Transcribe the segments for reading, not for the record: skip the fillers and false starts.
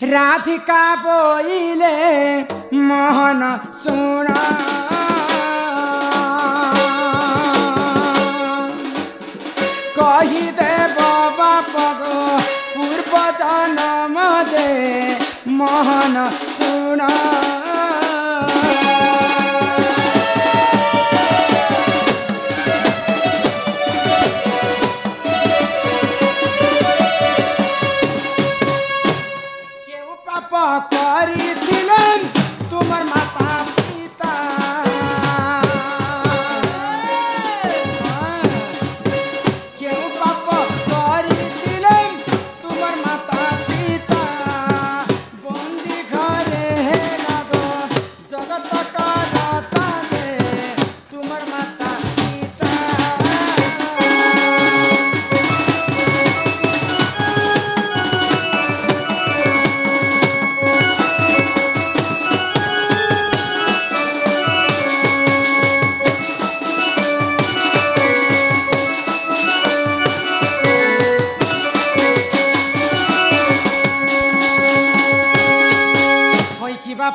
राधिका बोइले मोहन सुन कही देव बाप पूर्व जन्म जे मोहन सुन करिथिलेन तुमर माता पिता क्यों पाप करिथिलेन तुमर माता पिता बंदी घरे लगो जगत का दाता जे तुमर माता पिता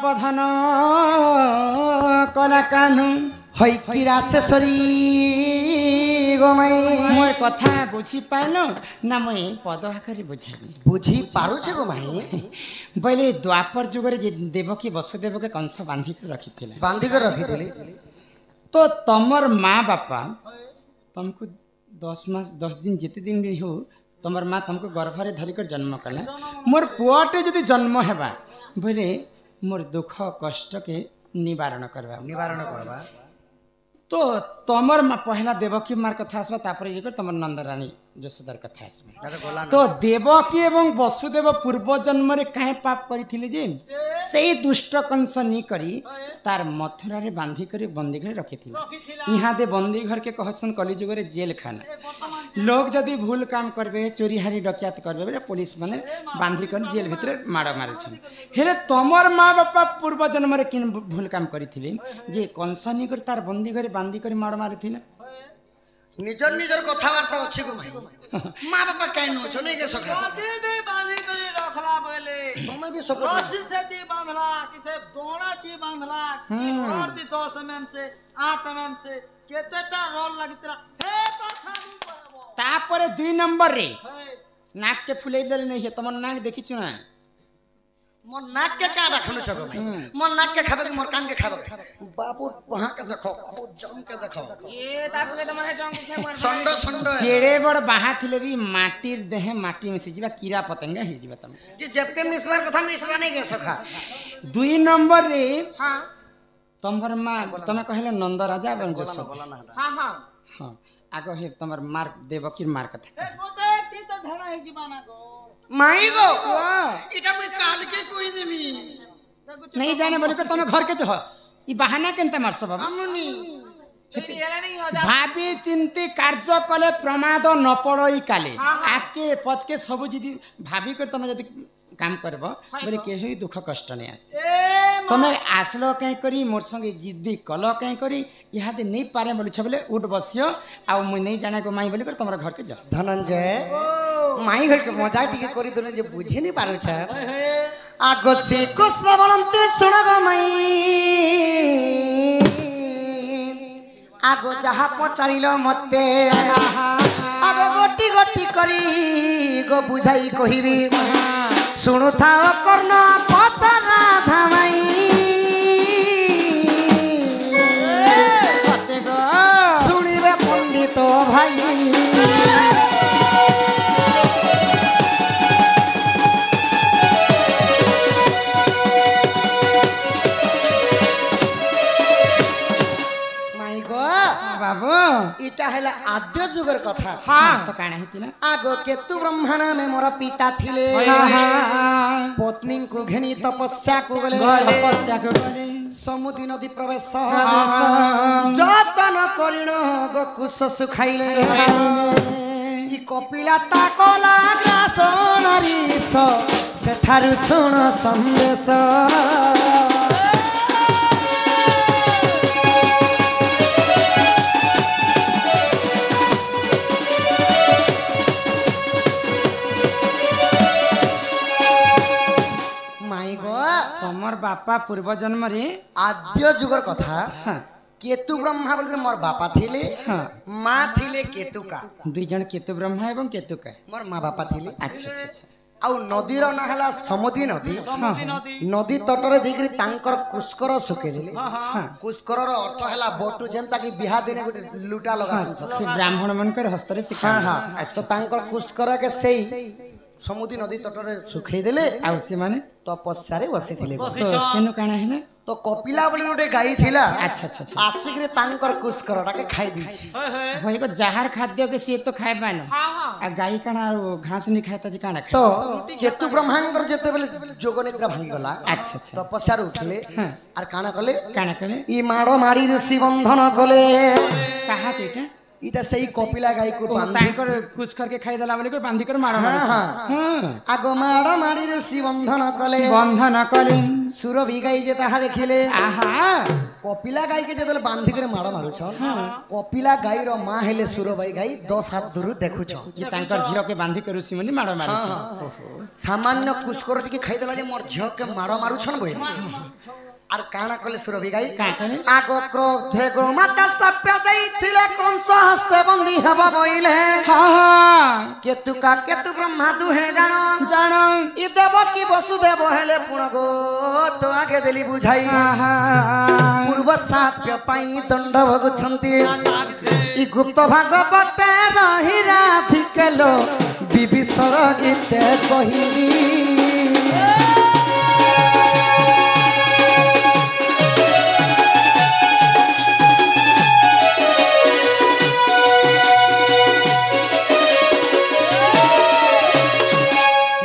प्रधान कला कान्हू हई किरासेश्वरी गोमाई मोर कथा बुझी पाइलो ना मुई पद आखरी बुझाबी बुझी पारुछे गोमाई पहले द्वापर जुगरे जे देवकी वसुदेव के कंस बांधी के रखिथिले तो तमर माँ बापा तुमको 10 मास 10 दिन जिते दिन भी हो तमर माँ तुमको गर्भरे धरिकर जन्म कला मोर पुआटे जदि जन्म हेबा बोले मोर दुख कष्ट के निवारण करवा तो तमर माँ पहला देवकी मार कथा आसबा तापर ये कर तमर नंदरानी यशोदार कथा आसबा तो देवकी एवं वसुदेव पूर्व जन्म रे काहे पाप करिथिले जे से दुष्ट कंस नी करी तार मथुरा रे बांधी करी बंदी घर रखिथिले यहाँ दे बंदी घर के कहसन कली जुग रे जेल खाना लोग जदि भूल काम करबे चोरी हारी डकैत करबे बेले पुलिस माने बांधी कर जेल भीतर माड़ मारे छन हेरे तमर माँ बापा पूर्व जन्म रे किन भूल काम करिथिले जे कंस नी कर तार बंदी घर बांधी कर माड़ मारिथिले निजर निजर कथावार्ता अछि गो भाई माँ बापा काहे नो छ नै के सखा कदी भी बांधी करी रखला बोले तुम भी सब रस्सी से दी बांधला किसे दोड़ा ची बांधला की और दी 10 mm से 8 mm से केतेटा रोल लगितरा हे कथा नु परबो तापर 2 नंबर रे नाक के फुलै देले नै हे तमन नाक देखि छु ना मोर नाक के का रखनु छ गो भाई मोर नाक के खाबे कि मोर कान के खाबे बाबू वहां के देखो जम के देखो ये दास के तमने जंग के मार संड संड जेड़े बड़ बाहा थिले भी माटी देहे माटी में से जीवा कीड़ा पतंगा हे जीवा तम जे जबके मिसवार कथा मिसवा नै के सखा 2 नंबर रे हां तमर मां तमे कहले नंद राजा बन जसो हां हां हां आगो हे तमर मार देवकी मार कथा ए गोटे ती तो ढेरा हे जीवाना गो माई गो इटा मैं काल के कोई देमी नहीं जाने बोले कर तमे घर के छ ई बहाना केनते मारसो बाबा हमनी भाभी चिंती कार्य कले प्रमाद न पड़ई काले आके पचके सब जदि भाभी कर तमे जदि काम करबो बोले केही दुख कष्ट नै आसे तमे आसलो कहीं करी मोर संगे जिद्दी कलो कहीं करी यहाँ दे नहीं पारे बोली छ बोले उठ बसियो आ मुई नहीं जाने को माई बोली कर तमरा घर के जा धनंजय माई घर के मजा टिके करी दोने जे बुझे नहीं पारो छ आगो से कृष्ण बनते सुन गो माई आगो जहा पचारिलो मते आगो गोटी गोटी करी गो बुझाई कहिबी सुनु थाओ कर्ण पतरा धामाई सत्य गो सुनिबे पंडित भाई बाबू इटा हैला आद्य जुगर कथा हाँ तो काना हेतिना आगो केतु ब्रह्मण में मोर पिता थिले पत्नी को घेनी तपस्या को गले तपस्या को गले समुद्र नदी प्रवेश जतन करिण गो कुश सुखाइले इ कपिला ताकला ग्रास नरीस सेठारु सुन संदेश माई गो तमर बापा पूर्व जन्म रे आद्य जुगर कथा हाँ केतु ब्रह्मा बोल मोर बापा थिले हाँ माँ थिले केतु का दुई जन केतु ब्रह्मा एवं केतु का मोर माँ बापा थिले अच्छा अच्छा अच्छा आउ नदीर ना हला समुद्री नदी ସମୁଦ୍ରୀ ନଦୀ नदी तटरे देकरी तांकर कुस्कर सुके दिले हाँ कुस्कर रो अर्थ हला बोटू जेंता कि बिहा दिने गुटे लुटा लगा से ब्राह्मण मनकर हस्तरे सिखा हाँ हाँ तो तांकर कुस्कर के सेई समुद्री नदी तटरे सुखै देले आउ से माने तपस्या रे बसी थिले तो सेनु काना है ना तो कपिला बोली गोटे गाई थिला अच्छा अच्छा अच्छा आसिक रे तांकर कुस्करटा के खाई दिछि हो एको जहार खाद्य के से तो खाए पानो आ गाई काना घास नहीं खाए त काना खाए तो केतु ब्रह्मांकर जेते बेले जोग निद्रा भांगी गला अच्छा अच्छा तपस्या रे उठले हाँ आर काना कले काना करे ई माड़ो माड़ी ऋषि बंधन कले कहा तो इटा इटा सही कपिला गाई को ओ बांधी तांकर कुछ करके खाई देला बोले को बांधी कर मारो हाँ, मारो हाँ। हाँ आगो माड़ो माड़ी ऋषि बंधन कले बंधन कलिन सुरभि गाई जे ताहा देखिले आहा कपिला गाई के जेते बांधी करे माड़ो मारू छ कपिला गाई रो मां हेले सुरभि गाई 10 हाथ दूर देखु छ ये तांकर झियो के बांधी कर ऋषि मुनि मारो मारो सामान्य कुस्कर टिके खाई देला जे मोर झियो के माड़ो मारू छन बोई आर काना कले सुरभि गाई का करे आगो क्रोधे गो माता सप्य दैथिले कंस हस्ते बंदी हबा बोइले हाँ हाँ केतु ब्रह्मा दुहे जानो जानो इ देव की वसुदेव हेले पुण गो तो आगे देली बुझाई आहा पूर्व साप्य पाई दंड भगुछंती इ गुप्त भागवत रहि राधिकलो विभीषण गीते कही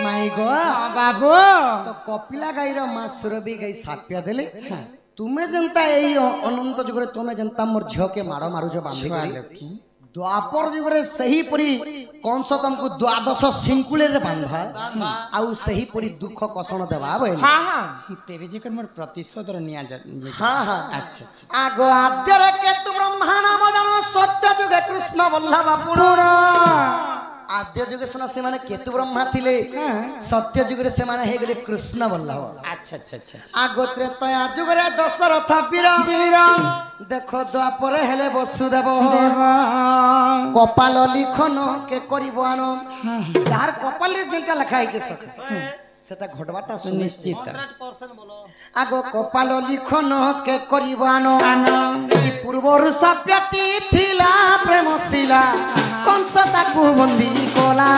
माई गो बाबू तो कपिला गाईर माँ सुरभि गाई साप्या देले तुमे जनता एई अनंत जुगरे तुमे जनता मोर झियो के मारो मारू जो बांधी छुआ करी लकी द्वापर जुगरे सही परी कंस तुमको द्वादश सिंकुले रे बांधा आउ सही परी दुख कषण देवा बइले हाँ हाँ तेरे जेकर मोर प्रतिशोध र निया हाँ हाँ अच्छा अच्छा आगो आद्य रे केतु ब्रह्मा नाम जानो सत्य जुगे कृष्ण वल्लभ पुरा आद्य जुगे सुना से माने केतु ब्रह्मा थिले सत्य जुगरे से माने हे गेले कृष्ण वल्लभ अच्छा अच्छा अच्छा आगो त्रेतया जुगरे दशरथ वीर वीरम देखो द्वापर हेले वसुदेव देवा कपाल लिखन के करिब आनो यार कपाल रे जेंटा लिखा है सखा सेटा घटबाटा सुनिश्चित 100% बोलो आगो कपाल लिखन के करिब आनो इ पूर्वरु सप्यटी थिला प्रेमशिला कंस ताकू बंदी कोला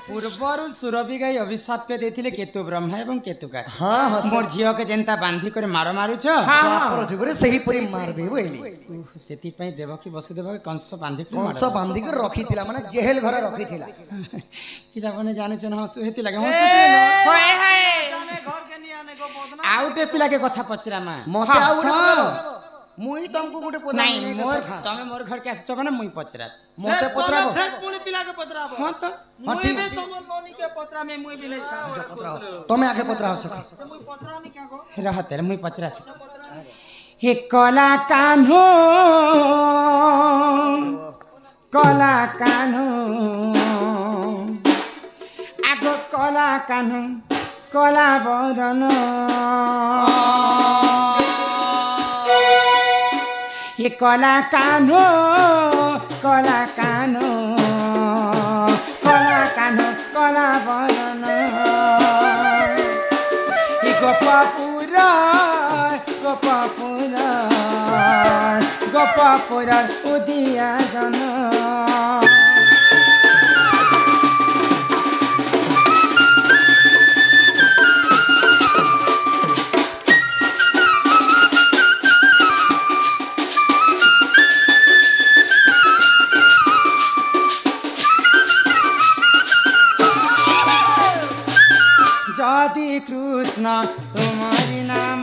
पूर्वर सुरभि गाई अभिशाप्य देथिले केतु ब्रह्मा एवं केतु का हां हां मोर झियो के जेंता बांधी करे मारो मारू छ द्वापर जुगरे सही परी मारबे बोइली सेति पई देवकी वसुदेव के कंस बांधी करे कंस बांधी के रखिथिला माने जेहेल घरे रखिथिला पिला बने जाने छ न हसु हेति लागे हसु होय हाय जाने घर के नहीं आने को बोदना आउटे पिला के कथा पचरा मा मते आउ गुटे मुई तुमको गुटे पोदा नहीं मोर तमे मोर घर के आछ न मुई पचरा मते पत्राबो फिर पुणी पिला के पतराबो हां तो मुई भी तुम नोनी के पतरा में मुई भी ले छा तमे आगे पत्रा हो सका मुई पतरा में क्या को रहते मुई पचरा से हे कला कान्हो आगो कला कान्हो कला बरन हे कला कान्हो कला बरन हे गोपापुर उदिया जन जदि कृष्ण तुम्हारी नाम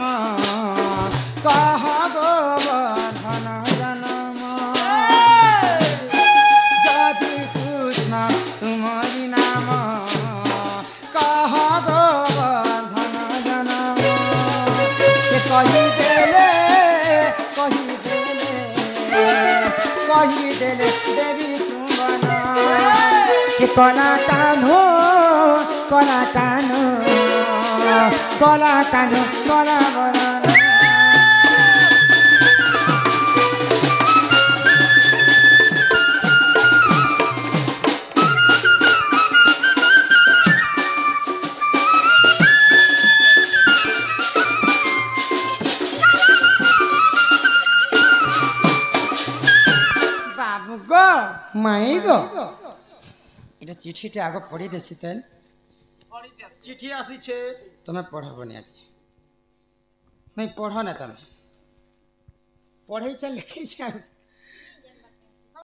कह गोवर्धन जनम जदि कृष्ण तुम्हारी नाम कह गोवर्धन जनम কহিদেলে কহিদেলে দেবী চুম্বন কি কলা টানো কলা টানো কলা টানো কলা বরণ বাবু গো মাই গো এটা চিঠিটা আগে পড়ি দেছি তেন চিঠি আসিছে তুমি পড়বনি আজ নাই পড় না তুমি পড়াই চাল লিখেছি